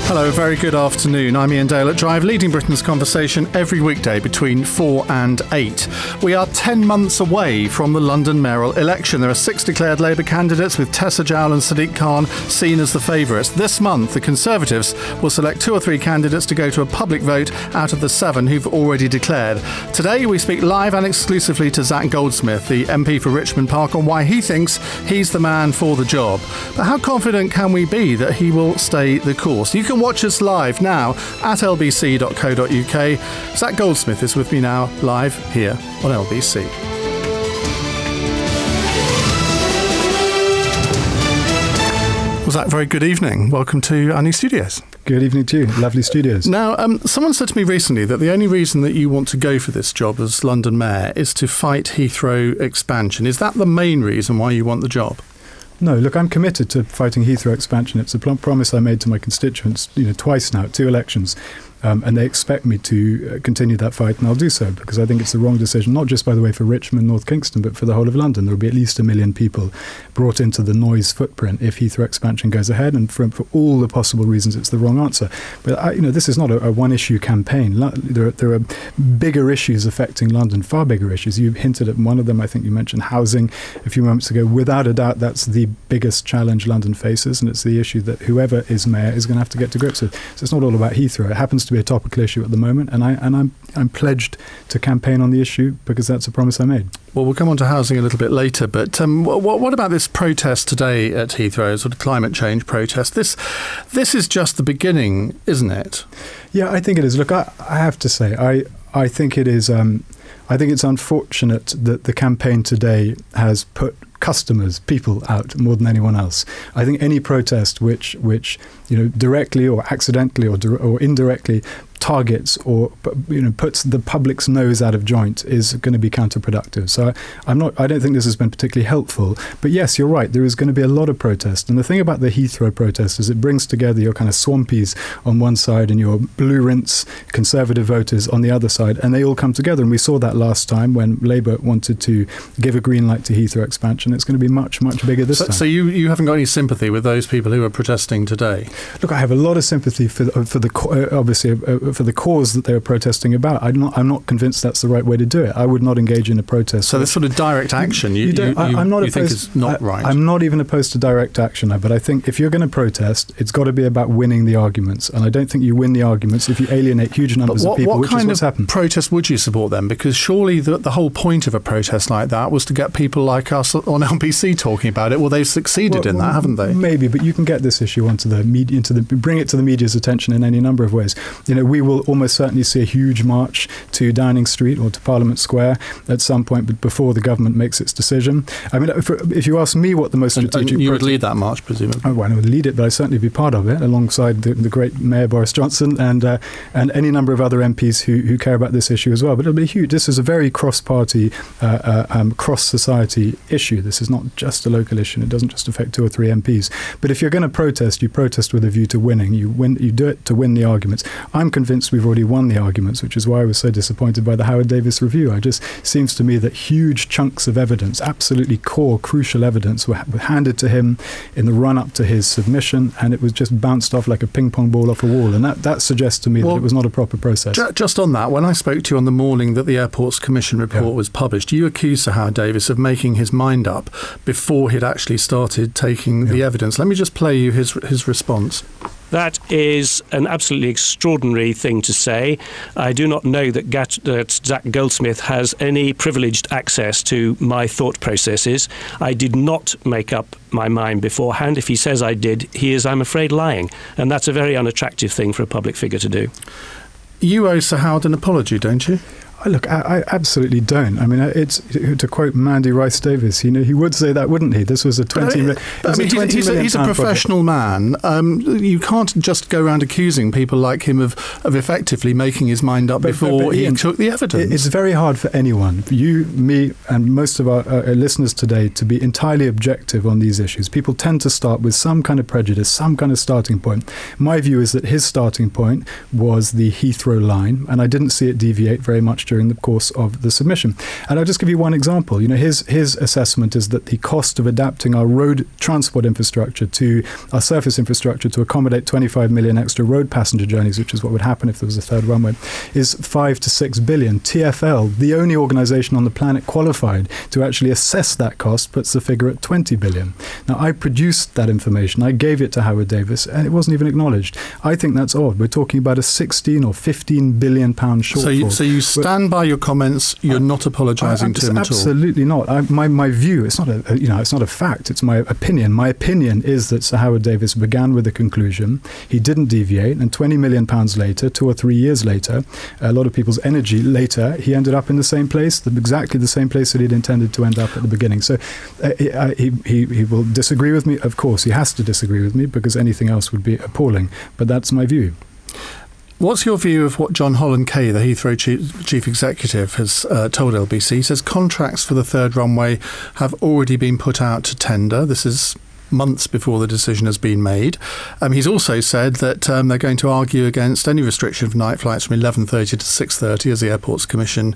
Hello, very good afternoon. I'm Ian Dale at Drive, leading Britain's conversation every weekday between 4 and 8. We are 10 months away from the London mayoral election. There are 6 declared Labour candidates, with Tessa Jowell and Sadiq Khan seen as the favourites. This month, the Conservatives will select 2 or 3 candidates to go to a public vote out of the 7 who've already declared. Today, we speak live and exclusively to Zac Goldsmith, the MP for Richmond Park, on why he thinks he's the man for the job. But how confident can we be that he will stay the course? You can watch us live now at lbc.co.uk. Zac Goldsmith is with me now, live here on LBC. Well, Zac, very good evening. Welcome to our new studios. Good evening to you. Lovely studios. Now, someone said to me recently that the only reason that you want to go for this job as London Mayor is to fight Heathrow expansion. Is that the main reason why you want the job? No, look, I'm committed to fighting Heathrow expansion. It's a promise I made to my constituents, twice now, 2 elections. And they expect me to continue that fight, and I'll do so, because I think it's the wrong decision, not just, by the way, for Richmond, North Kingston, but for the whole of London. There will be at least 1 million people brought into the noise footprint if Heathrow expansion goes ahead, and for all the possible reasons, it's the wrong answer. But, this is not a one-issue campaign. There are bigger issues affecting London, far bigger issues. You hinted at one of them. I think you mentioned housing a few moments ago. Without a doubt, that's the biggest challenge London faces, and it's the issue that whoever is mayor is going to have to get to grips with. So it's not all about Heathrow. It happens to be a topical issue at the moment, and I'm pledged to campaign on the issue because that's a promise I made. Well, we'll come on to housing a little bit later, but what about this protest today at Heathrow, sort of climate change protest? This is just the beginning, isn't it? Yeah, I think it is. Look, I have to say, I think it is. I think it's unfortunate that the campaign today has put people out more than anyone else. I think any protest which directly or accidentally or indirectly targets or puts the public's nose out of joint is going to be counterproductive. So I don't think this has been particularly helpful. But yes, you're right. There is going to be a lot of protest. And the thing about the Heathrow protest is it brings together your kind of swampies on one side and your blue rinse Conservative voters on the other side, and they all come together. And we saw that last time when Labour wanted to give a green light to Heathrow expansion. It's going to be much, much bigger this time. So you haven't got any sympathy with those people who are protesting today? Look, I have a lot of sympathy for the cause that they were protesting about. I'm not convinced that's the right way to do it. I would not engage in a protest. So this sort of direct action, you think is not right? I'm not even opposed to direct action, but I think if you're going to protest, it's got to be about winning the arguments. And I don't think you win the arguments if you alienate huge numbers of people, which is what's happened. What kind of protest would you support then? Because surely the whole point of a protest like that was to get people like us on LBC talking about it. Well, they've succeeded in that, haven't they? Maybe, but you can get this issue onto the media, bring it to the media's attention in any number of ways. We will almost certainly see a huge march to Downing Street or to Parliament Square at some point, but before the government makes its decision. I mean, if you ask me what the most strategic... You would lead that march, presumably? Oh, well, I would lead it, but I'd certainly be part of it, alongside the great Mayor Boris Johnson and any number of other MPs who care about this issue as well. But it'll be huge. This is a very cross-party, cross-society issue. This is not just a local issue. It doesn't just affect 2 or 3 MPs. But if you're going to protest, you protest with a view to winning. You do it to win the arguments. I'm convinced we've already won the arguments, which is why I was so disappointed by the Howard Davis review. It just seems to me that huge chunks of evidence, absolutely core, crucial evidence, were handed to him in the run-up to his submission, and it was just bounced off like a ping-pong ball off a wall. And that suggests to me that it was not a proper process. Just on that, when I spoke to you on the morning that the Airports Commission report was published, you accused Sir Howard Davis of making his mind up before he'd actually started taking the evidence. Let me just play you his response. That is an absolutely extraordinary thing to say. I do not know that Zac Goldsmith has any privileged access to my thought processes. I did not make up my mind beforehand. If he says I did, he is, I'm afraid, lying. And that's a very unattractive thing for a public figure to do. You owe Sir Howard an apology, don't you? Look, I absolutely don't. I mean, it's to quote Mandy Rice Davis. He would say that, wouldn't he? This was a 20 million. He's a professional man. You can't just go around accusing people like him of effectively making his mind up before he took the evidence. It's very hard for anyone, you, me, and most of our listeners today, to be entirely objective on these issues. People tend to start with some kind of prejudice, some kind of starting point. My view is that his starting point was the Heathrow line, and I didn't see it deviate very much much during the course of the submission. And I'll just give you one example. His assessment is that the cost of adapting our road transport infrastructure to our surface infrastructure to accommodate 25 million extra road passenger journeys, which is what would happen if there was a third runway, is 5 to 6 billion. TfL, the only organisation on the planet qualified to actually assess that cost, puts the figure at 20 billion. Now, I produced that information. I gave it to Howard Davis, and it wasn't even acknowledged. I think that's odd. We're talking about a 16 or 15 billion pound shortfall. So you stand by your comments. You're not apologising to him at all. Absolutely not. My view. It's not it's not a fact. It's my opinion. My opinion is that Sir Howard Davis began with a conclusion. He didn't deviate, and 20 million pounds later, 2 or 3 years later, a lot of people's energy later, he ended up in the same place, exactly the same place that he'd intended to end up at the beginning. So he will disagree with me. Of course, he has to disagree with me because anything else would be appalling. But that's my view. What's your view of what John Holland-Kaye, the Heathrow chief executive, has told LBC? He says contracts for the third runway have already been put out to tender. This is months before the decision has been made. He's also said that they're going to argue against any restriction of night flights from 11:30 to 6:30, as the Airports Commission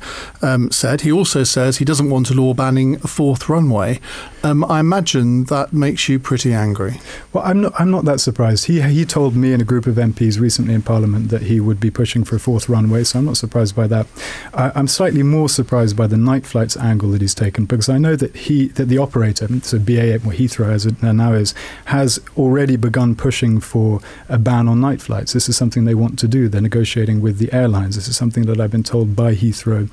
said. He also says he doesn't want a law banning a fourth runway. I imagine that makes you pretty angry. Well, I'm not that surprised. He told me and a group of MPs recently in Parliament that he would be pushing for a fourth runway, so I'm not surprised by that. I'm slightly more surprised by the night flights angle that he's taken, because I know that the operator, so BA, or Heathrow as it now is, has already begun pushing for a ban on night flights. This is something they want to do. They're negotiating with the airlines. This is something that I've been told by Heathrow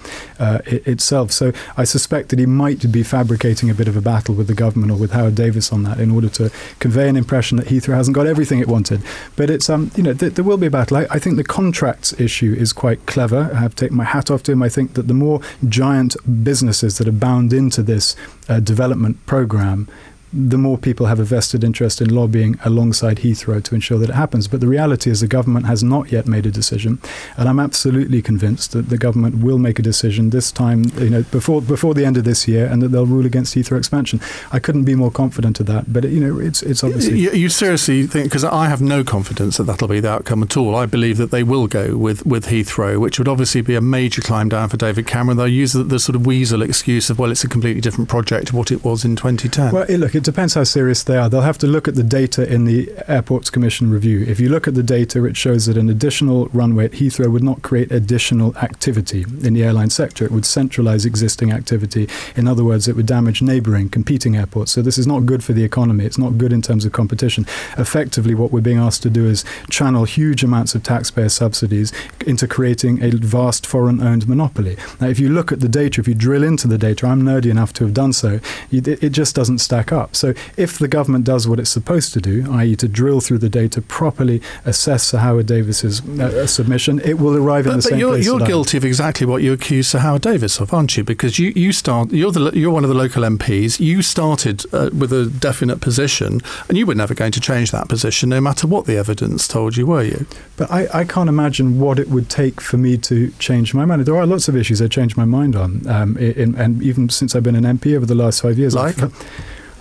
itself. So I suspect that he might be fabricating a bit of a battle with the government or with Howard Davis on that in order to convey an impression that Heathrow hasn't got everything it wanted. But it's there will be a battle. I think the contracts issue is quite clever. I have to take my hat off to him. I think that the more giant businesses that are bound into this development program, the more people have a vested interest in lobbying alongside Heathrow to ensure that it happens. But the reality is the government has not yet made a decision, and I'm absolutely convinced that the government will make a decision this time, before the end of this year, and that they'll rule against Heathrow expansion. I couldn't be more confident of that, but it's obviously... You seriously think, because I have no confidence that that'll be the outcome at all. I believe that they will go with Heathrow, which would obviously be a major climb down for David Cameron. They'll use the sort of weasel excuse of, well, it's a completely different project to what it was in 2010. Well, look, it depends how serious they are. They'll have to look at the data in the Airports Commission review. If you look at the data, it shows that an additional runway at Heathrow would not create additional activity in the airline sector. It would centralise existing activity. In other words, it would damage neighbouring, competing airports. So this is not good for the economy. It's not good in terms of competition. Effectively, what we're being asked to do is channel huge amounts of taxpayer subsidies into creating a vast foreign-owned monopoly. Now, if you look at the data, if you drill into the data, I'm nerdy enough to have done so, it just doesn't stack up. So if the government does what it's supposed to do, i.e. to drill through the data, properly assess Sir Howard Davis's submission, it will arrive in the same place. But you're guilty of exactly what you accuse Sir Howard Davis of, aren't you? Because you're one of the local MPs. You started with a definite position, and you were never going to change that position, no matter what the evidence told you, were you? But I can't imagine what it would take for me to change my mind. There are lots of issues I changed my mind on, and even since I've been an MP over the last 5 years.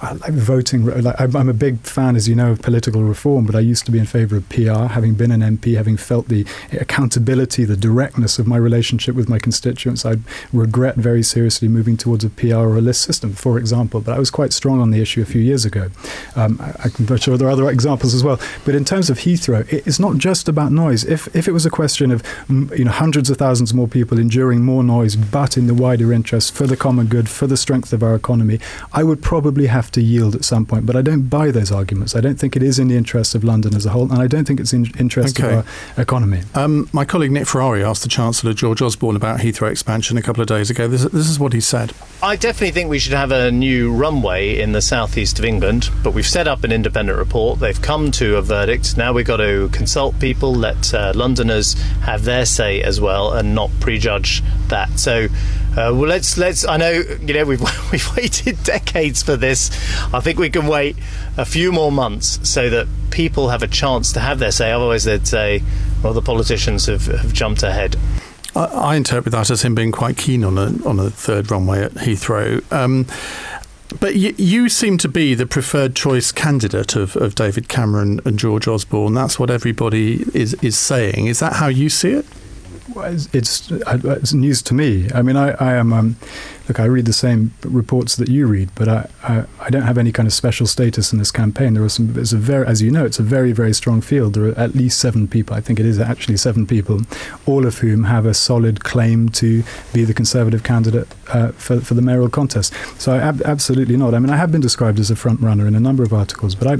I like voting. I'm a big fan, as you know, of political reform, but I used to be in favour of PR, having been an MP, having felt the accountability, the directness of my relationship with my constituents. I regret very seriously moving towards a PR or a list system, for example, but I was quite strong on the issue a few years ago. I'm sure there are other examples as well. But in terms of Heathrow, it's not just about noise. If it was a question of hundreds of thousands more people enduring more noise, but in the wider interest, for the common good, for the strength of our economy, I would probably have to yield at some point, but I don't buy those arguments. I don't think it is in the interest of London as a whole, and I don't think it's in the interest of our economy. My colleague Nick Ferrari asked the Chancellor George Osborne about Heathrow expansion a couple of days ago. This is what he said. I definitely think we should have a new runway in the southeast of England, but we've set up an independent report. They've come to a verdict. Now we've got to consult people, let Londoners have their say as well, and not prejudge that. So let's. I know we've waited decades for this. I think we can wait a few more months so that people have a chance to have their say. Otherwise, they'd say, well, the politicians have jumped ahead. I interpret that as him being quite keen on a third runway at Heathrow. But you seem to be the preferred choice candidate of David Cameron and George Osborne. That's what everybody is saying. Is that how you see it? It's news to me. I mean, I am. Look, I read the same reports that you read, but I don't have any kind of special status in this campaign. As you know, it's a very, very strong field. There are at least 7 people. I think it is actually 7 people, all of whom have a solid claim to be the Conservative candidate for the mayoral contest. So absolutely not. I mean, I have been described as a front runner in a number of articles, but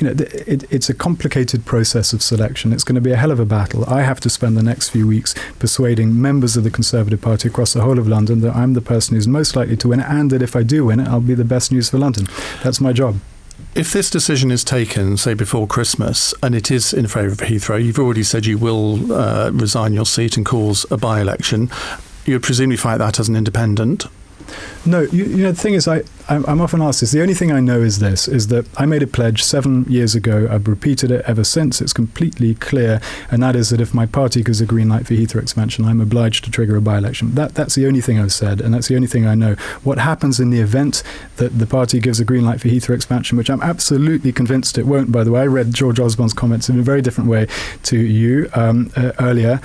it's a complicated process of selection. It's going to be a hell of a battle. I have to spend the next few weeks persuading members of the Conservative Party across the whole of London that I'm the person who's most likely to win it, and that if I do win it, I'll be the best news for London. That's my job. If this decision is taken, say, before Christmas, and it is in favour of Heathrow, you've already said you will resign your seat and cause a by-election. You would presumably fight that as an independent. No, the thing is, I'm often asked this. The only thing I know is this, is that I made a pledge 7 years ago. I've repeated it ever since. It's completely clear, and that is that if my party gives a green light for Heathrow expansion, I'm obliged to trigger a by-election. That's the only thing I've said, and that's the only thing I know. What happens in the event that the party gives a green light for Heathrow expansion, which I'm absolutely convinced it won't, by the way. I read George Osborne's comments in a very different way to you earlier.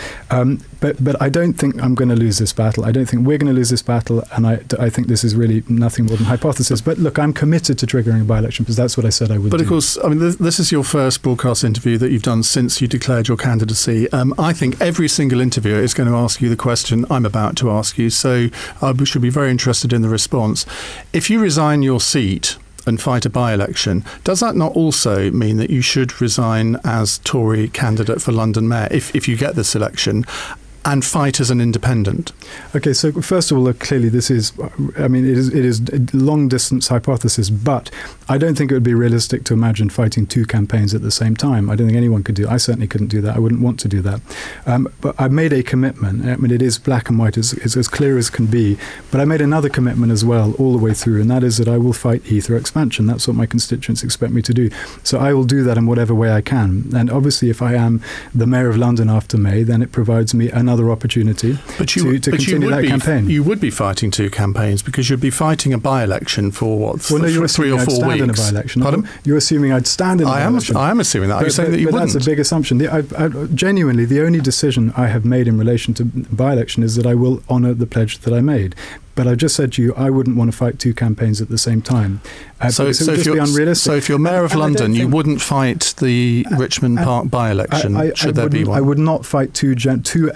But I don't think I'm going to lose this battle. I don't think we're going to lose this battle, and I think this is really nothing more than hypothesis. But look, I'm committed to triggering a by-election because that's what I said I would do. But of course, I mean, this is your first broadcast interview that you've done since you declared your candidacy. I think every single interviewer is going to ask you the question I'm about to ask you, so I should be very interested in the response. If you resign your seat and fight a by-election, does that not also mean that you should resign as Tory candidate for London Mayor if you get this election, and fight as an independent? Okay, so first of all, clearly this is, I mean, it is a long-distance hypothesis, but I don't think it would be realistic to imagine fighting 2 campaigns at the same time. I don't think anyone could do it. I certainly couldn't do that. I wouldn't want to do that. But I made a commitment. I mean, it is black and white. It's as clear as can be. But I made another commitment as well all the way through, and that is that I will fight Heathrow expansion. That's what my constituents expect me to do. So I will do that in whatever way I can. And obviously, if I am the Mayor of London after May, then it provides me another opportunity to continue that campaign. You would be fighting 2 campaigns because you'd be fighting a by-election for what? Well, no, you're 3 or 4 weeks. In a by-election. Pardon? You're assuming I'd stand in a by-election. I am assuming that. Are you saying that you wouldn't? That's a big assumption. Genuinely, the only decision I have made in relation to by-election is that I will honour the pledge that I made. But I just said to you, I wouldn't want to fight 2 campaigns at the same time. So it would just be unrealistic. So if you're Mayor of London, you wouldn't fight the Richmond Park by-election, should there be one? I would not fight 2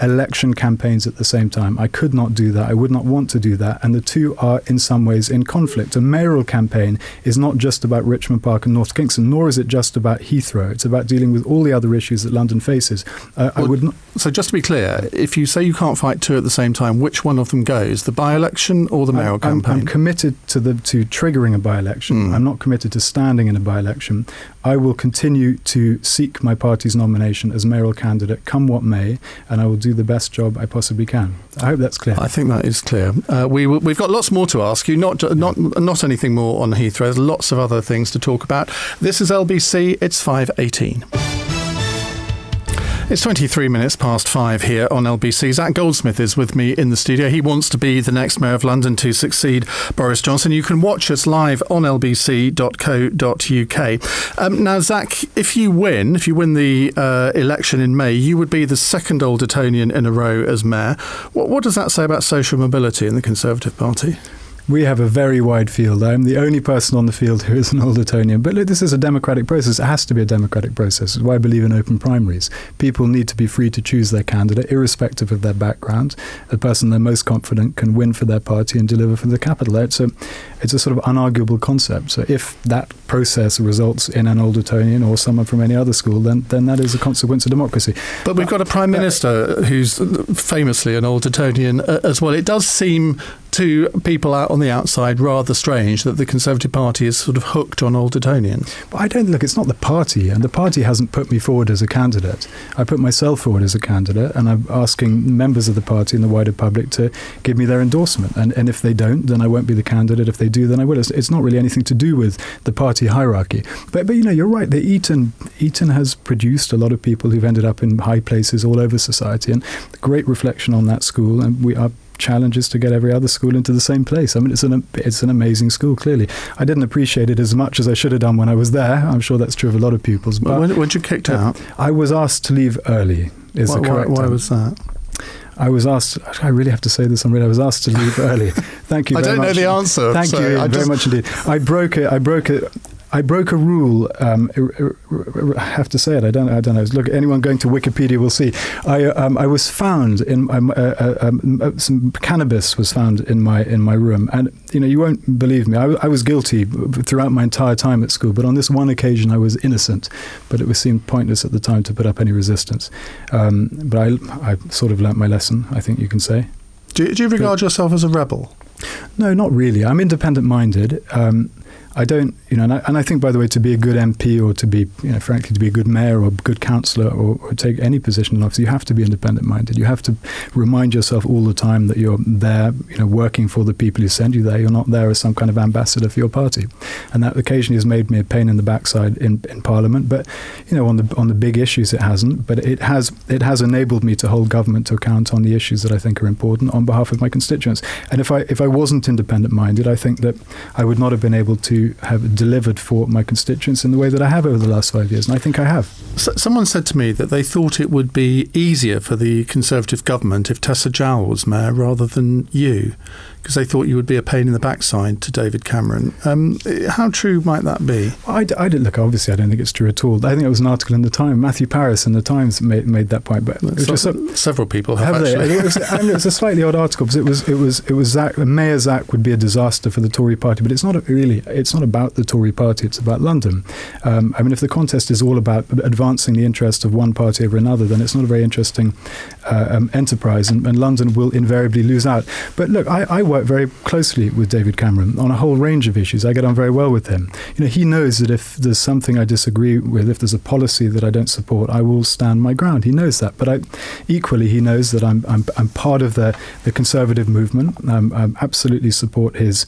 election campaigns at the same time. I could not do that. I would not want to do that. And the 2 are in some ways in conflict. A mayoral campaign is not just about Richmond Park and North Kingston, nor is it just about Heathrow. It's about dealing with all the other issues that London faces. I would not. So just to be clear, if you say you can't fight 2 at the same time, which one of them goes? The by-election or the mayoral campaign? I'm committed to triggering a by-election. I'm not committed to standing in a by-election. I will continue to seek my party's nomination as mayoral candidate, come what may, and I will do the best job I possibly can. I hope that's clear. I think that is clear. We've got lots more to ask you, not anything more on Heathrow. There's lots of other things to talk about. This is LBC. It's 5:18. It's 23 minutes past 5 here on LBC. Zac Goldsmith is with me in the studio. He wants to be the next Mayor of London to succeed Boris Johnson. You can watch us live on lbc.co.uk. Now, Zac, if you win the election in May, you would be the 2nd Old Etonian in a row as Mayor. What does that say about social mobility in the Conservative Party? We have a very wide field. I'm the only person on the field who is an Old Etonian. But look, this is a democratic process. It has to be a democratic process. It's why I believe in open primaries. People need to be free to choose their candidate, irrespective of their background. The person they're most confident can win for their party and deliver for the capital. It's a sort of unarguable concept. So if that process results in an Old Etonian or someone from any other school, then that is a consequence of democracy. But we've got a Prime Minister who's famously an Old Etonian as well. It does seem to people out on the outside rather strange that the Conservative Party is sort of hooked on Old Etonians. But I don't look, it's not the party, and the party hasn't put me forward as a candidate. I put myself forward as a candidate, and I'm asking members of the party and the wider public to give me their endorsement. And if they don't, then I won't be the candidate. If they do, then I will. It's not really anything to do with the party hierarchy. But you know, you're right. Eton has produced a lot of people who've ended up in high places all over society, and a great reflection on that school. And our challenge is to get every other school into the same place. I mean, it's an amazing school, clearly. I didn't appreciate it as much as I should have done when I was there. I'm sure that's true of a lot of pupils. But when you kicked out? I was asked to leave early, is the correct Why term. was that? I was asked, I really have to say this, I was asked to leave early. Thank you very much. I don't know the answer. Thank you very much indeed. I broke a rule. I have to say it. I don't know. Look, anyone going to Wikipedia will see. I was found in some cannabis was found in my room, and you won't believe me. I was guilty throughout my entire time at school, but on this one occasion I was innocent. But it seemed pointless at the time to put up any resistance. But I sort of learnt my lesson, I think you can say. Do you regard yourself as a rebel? No, not really. I'm independent-minded. I don't, and I think, by the way, to be a good MP or to be, frankly, to be a good mayor or a good councillor or take any position in office, you have to be independent-minded. You have to remind yourself all the time that you're there, working for the people who send you there. You're not there as some kind of ambassador for your party. And that occasionally has made me a pain in the backside in Parliament. But, on the big issues, it hasn't. But it has enabled me to hold government to account on the issues that I think are important on behalf of my constituents. And if I wasn't independent-minded, I think that I would not have been able to have delivered for my constituents in the way that I have over the last 5 years, and I think I have. Someone said to me that they thought it would be easier for the Conservative government if Tessa Jowell was mayor rather than you, because they thought you would be a pain in the backside to David Cameron. How true might that be? I didn't look. Obviously, I don't think it's true at all. I think it was an article in the Times. Matthew Paris in the Times made that point. But it was just several people have actually. It was a slightly odd article because it was Zac, Mayor Zac would be a disaster for the Tory party, but it's not about the Tory party. It's about London. If the contest is all about advancing the interest of one party over another, then it's not a very interesting enterprise, and London will invariably lose out. But look, I work very closely with David Cameron on a whole range of issues. I get on very well with him. He knows that if there's something I disagree with, if there's a policy that I don't support, I will stand my ground. He knows that. But equally, he knows that I'm part of the Conservative movement. I absolutely support his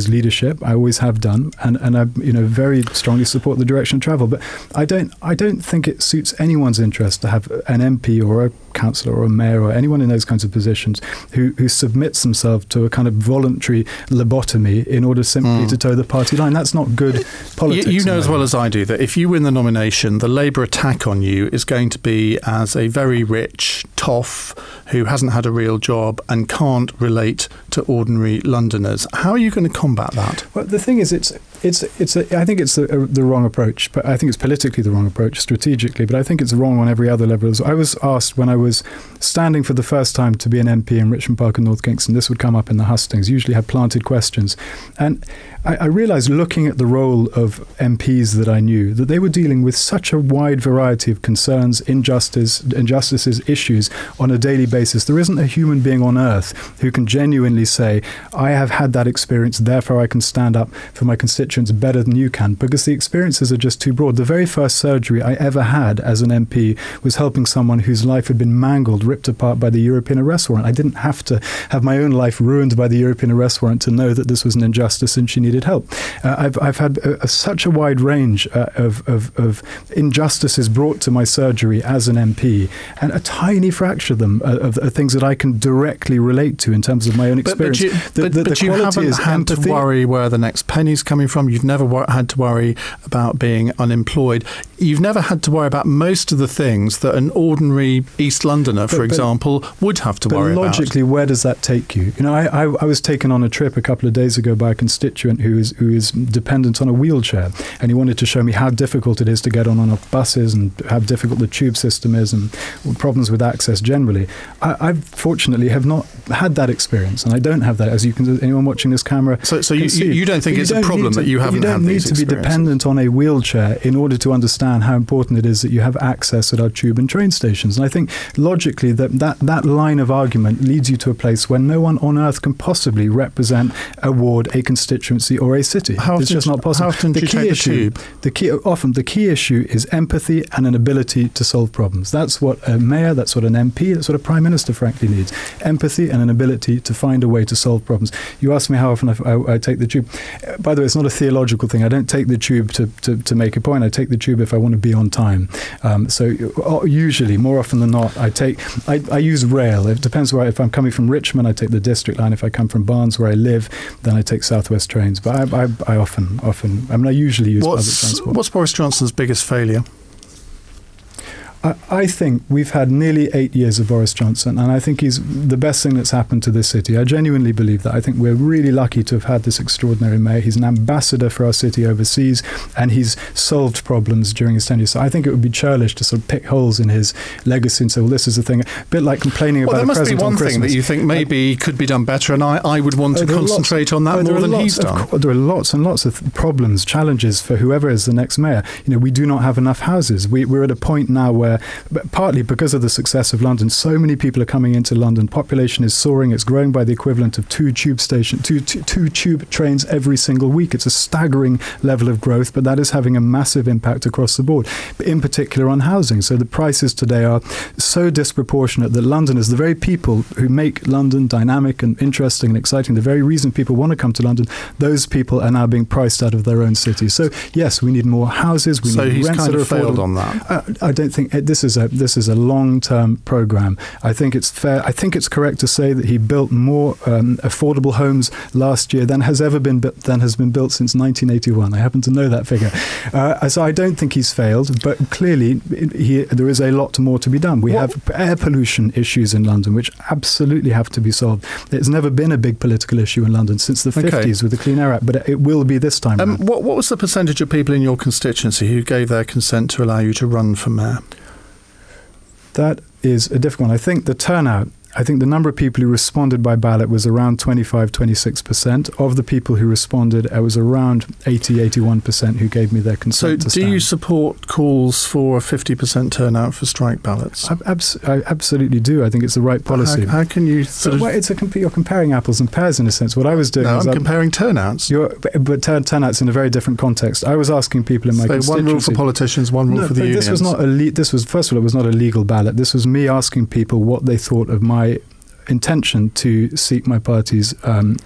leadership. I always have done, and I very strongly support the direction of travel. But I don't think it suits anyone's interest to have an MP or a councillor or a mayor or anyone in those kinds of positions who submits themselves to a kind of voluntary lobotomy in order simply to toe the party line. That's not good politics. You know as well as I do that if you win the nomination, the Labour attack on you is going to be as a very rich toff who hasn't had a real job and can't relate to ordinary Londoners. How are you going to combat that? Well, the thing is, I think it's the wrong approach, but I think it's politically the wrong approach, strategically, but I think it's wrong on every other level. I was asked when I was standing for the first time to be an MP in Richmond Park and North Kingston, this would come up in the hustings, usually had planted questions. And I realised, looking at the role of MPs that I knew, that they were dealing with such a wide variety of concerns, injustices, issues on a daily basis. There isn't a human being on earth who can genuinely say, I have had that experience, therefore I can stand up for my constituents better than you can, because the experiences are just too broad. The very first surgery I ever had as an MP was helping someone whose life had been mangled, ripped apart by the European arrest warrant. I didn't have to have my own life ruined by the European arrest warrant to know that this was an injustice and she needed help. I've had such a wide range of injustices brought to my surgery as an MP, and a tiny fraction of them are things that I can directly relate to in terms of my own experience. But you haven't had to worry where the next penny's coming from. You've never had to worry about being unemployed. You've never had to worry about most of the things that an ordinary East Londoner, for example, would have to worry about. But logically, where does that take you? I was taken on a trip a couple of days ago by a constituent who is dependent on a wheelchair, and he wanted to show me how difficult it is to get on buses and how difficult the tube system is and problems with access generally. I fortunately have not had that experience, and I don't have that, as you can, anyone watching this camera. So you don't think it's a problem that you haven't had these experiences? You don't need to be dependent on a wheelchair in order to understand how important it is that you have access at our tube and train stations. And I think logically that line of argument leads you to a place where no one on earth can possibly represent a ward, a constituency or a city. It's just not possible. How often do you take the tube? The key issue is empathy and an ability to solve problems. That's what a mayor, that's what an MP, that's what a prime minister frankly needs. Empathy and an ability to find a way to solve problems. You asked me how often I take the tube. By the way, it's not a theological thing. I don't take the tube to make a point. I take the tube if I want to be on time. So usually, more often than not, I use rail. It depends where. If I'm coming from Richmond, I take the District line. If I come from Barnes, where I live, then I take South West trains. But I usually use public transport. What's Boris Johnson's biggest failure? I think we've had nearly 8 years of Boris Johnson, and I think he's the best thing that's happened to this city. I genuinely believe that. I think we're really lucky to have had this extraordinary mayor. He's an ambassador for our city overseas, and he's solved problems during his tenure. So I think it would be churlish to sort of pick holes in his legacy and say, well, this is the thing. A bit like complaining about a present on Christmas. There must be one thing that you think maybe could be done better, and I would want to concentrate on that more than he's done. There are lots and lots of problems, challenges for whoever is the next mayor. We do not have enough houses. We're at a point now where, partly because of the success of London, so many people are coming into London. Population is soaring. It's growing by the equivalent of two tube trains every single week. It's a staggering level of growth, but that is having a massive impact across the board, in particular on housing. So the prices today are so disproportionate that Londoners, the very people who make London dynamic and interesting and exciting, the very reason people want to come to London, those people are now being priced out of their own city. So yes, we need more houses. We need rents that are affordable. So he's kind of failed on that. I don't think this is a long-term program. I think it's fair. I think it's correct to say that he built more affordable homes last year than has been built since 1981. I happen to know that figure. So I don't think he's failed, but clearly there is a lot more to be done. We have air pollution issues in London, which absolutely have to be solved. There's never been a big political issue in London since the 50s with the Clean Air Act, but it will be this time round. What was the percentage of people in your constituency who gave their consent to allow you to run for mayor? That is a difficult one. I think the turnout, the number of people who responded by ballot was around 26%. Of the people who responded, it was around 81% who gave me their consent to stand. So do you support calls for a 50% turnout for strike ballots? I absolutely do. I think it's the right policy. How can you you're comparing apples and pears in a sense. What I was doing I'm comparing turnouts. But turnouts in a very different context. I was asking people in my constituency. One rule for politicians, one rule for the unions. This was first of all, it was not a legal ballot. This was me asking people what they thought of my intention to seek my party's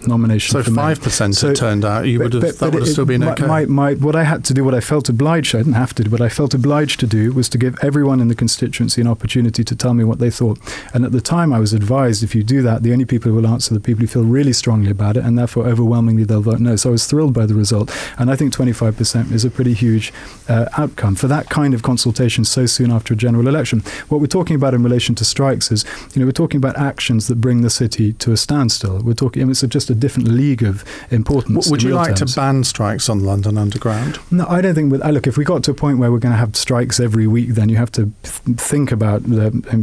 nomination. So 5% had turned out. That would have still been okay. What I had to do, what I felt obliged, I didn't have to do, but I felt obliged to do was to give everyone in the constituency an opportunity to tell me what they thought. And at the time I was advised, if you do that, the only people who will answer are the people who feel really strongly about it, and therefore overwhelmingly they'll vote no. So I was thrilled by the result. And I think 25% is a pretty huge outcome for that kind of consultation so soon after a general election. What we're talking about in relation to strikes is, we're talking about actions that bring the city to a standstill. We're talking, it's just a different league of importance. Would you like to ban strikes on London Underground? No, I don't think. Look, if we got to a point where we're going to have strikes every week, then you have to think about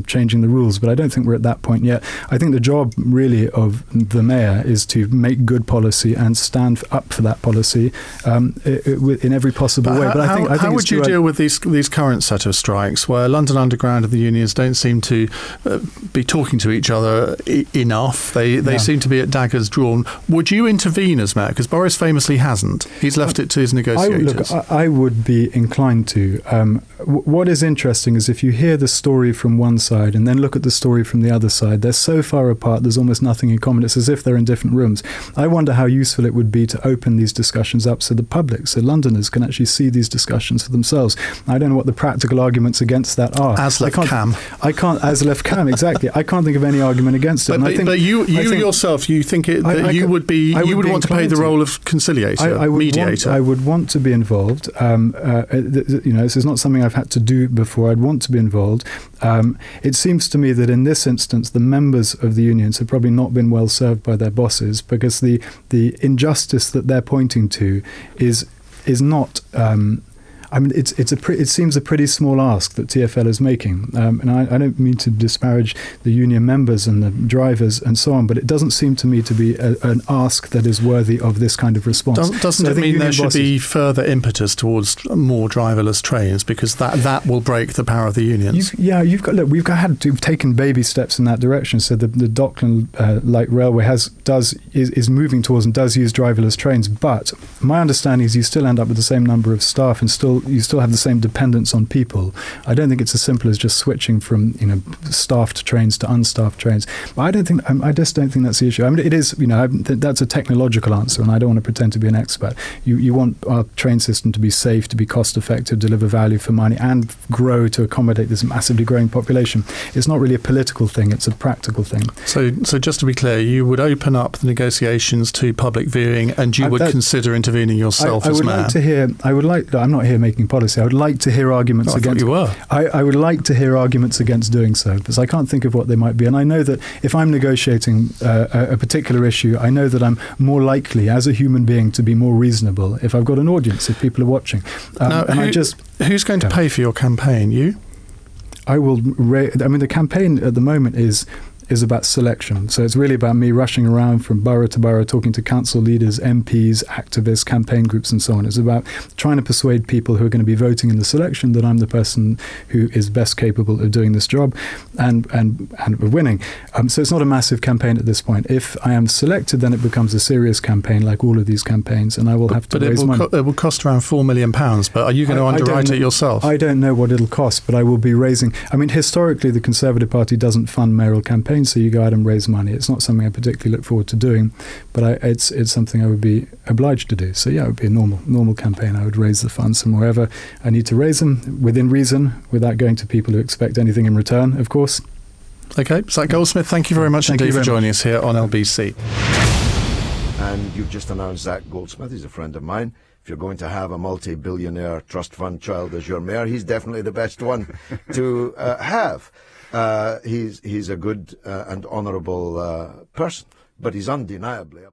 changing the rules. But I don't think we're at that point yet. I think the job really of the mayor is to make good policy and stand up for that policy in every possible way. But I think how would you deal with these current set of strikes, where London Underground and the unions don't seem to be talking to each other enough? They seem to be at daggers drawn. Would you intervene as mayor? Because Boris famously hasn't. He's left it to his negotiators. I would be inclined to. What is interesting is if you hear the story from one side and then look at the story from the other side, they're so far apart, there's almost nothing in common. It's as if they're in different rooms. I wonder how useful it would be to open these discussions up so the public, so Londoners can actually see these discussions for themselves. I don't know what the practical arguments against that are. Aslef Cam. Aslef Cam, exactly. I can't think of any argument against it. But you yourself, you think you would want to play the role of conciliator, mediator? I would want to be involved. This is not something I've had to do before. I'd want to be involved. It seems to me that in this instance, the members of the unions have probably not been well served by their bosses, because the injustice that they're pointing to is not. It seems a pretty small ask that TfL is making, and I don't mean to disparage the union members and the drivers and so on, but it doesn't seem to me to be an ask that is worthy of this kind of response. Doesn't it mean there should be further impetus towards more driverless trains, because that will break the power of the unions? We've taken baby steps in that direction. So the Dockland Light Railway is moving towards and does use driverless trains, but my understanding is you still end up with the same number of staff and you still have the same dependence on people. I don't think it's as simple as just switching from staffed trains to unstaffed trains. But I just don't think that's the issue. It is, that's a technological answer, and I don't want to pretend to be an expert. You want our train system to be safe, to be cost effective, deliver value for money, and grow to accommodate this massively growing population. It's not really a political thing; it's a practical thing. So just to be clear, you would open up the negotiations to public viewing, and you would consider intervening yourself as mayor. I'm not here making policy. I would like to hear arguments against. You were. I would like to hear arguments against doing so, because I can't think of what they might be. And I know that if I'm negotiating a particular issue, I know that I'm more likely, as a human being, to be more reasonable if I've got an audience, if people are watching. Who's going to pay for your campaign? You? I will. The campaign at the moment is about selection. So it's really about me rushing around from borough to borough, talking to council leaders, MPs, activists, campaign groups, and so on. It's about trying to persuade people who are going to be voting in the selection that I'm the person who is best capable of doing this job and of winning. So it's not a massive campaign at this point. If I am selected, then it becomes a serious campaign, like all of these campaigns, and I will have to raise money. It will cost around £4 million, but are you going to underwrite it yourself? I don't know what it'll cost, but I will be raising. Historically, the Conservative Party doesn't fund mayoral campaigns, so you go out and raise money. It's not something I particularly look forward to doing, but it's something I would be obliged to do. So yeah, it would be a normal campaign. I would raise the funds from wherever I need to raise them, within reason, without going to people who expect anything in return, of course. Okay, Zac Goldsmith, thank you very much indeed for joining us here on LBC. And you've just announced Zac Goldsmith. He's a friend of mine. If you're going to have a multi-billionaire trust fund child as your mayor, he's definitely the best one to have. He's a good and honourable person, but he's undeniably